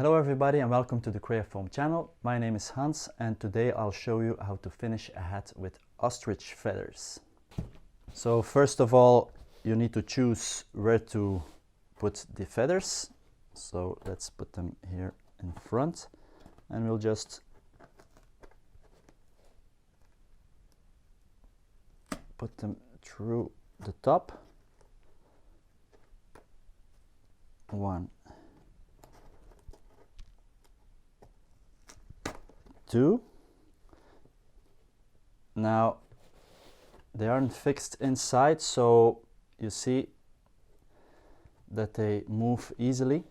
Hello everybody and welcome to the Creafoam channel. My name is Hans and today I'll show you how to finish a hat with ostrich feathers. So first of all, you need to choose where to put the feathers. So let's put them here in front and we'll just put them through the top. 1, 2. Now they aren't fixed inside, so you see that they move easily.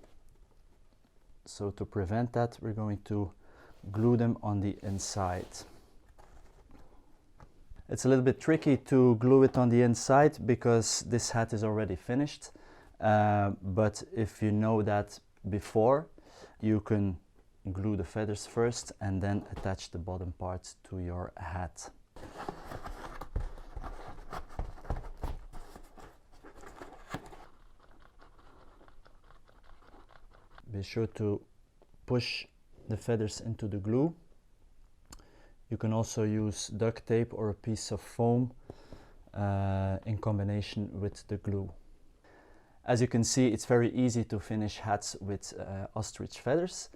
So to prevent that, we're going to glue them on the inside. It's a little bit tricky to glue it on the inside because this hat is already finished. But if you know that before, you can glue the feathers first and then attach the bottom part to your hat. Be sure to push the feathers into the glue. You can also use duct tape or a piece of foam in combination with the glue. As you can see, it's very easy to finish hats with ostrich feathers.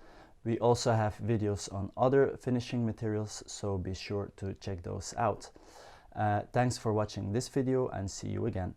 We also have videos on other finishing materials, so be sure to check those out. Thanks for watching this video and see you again.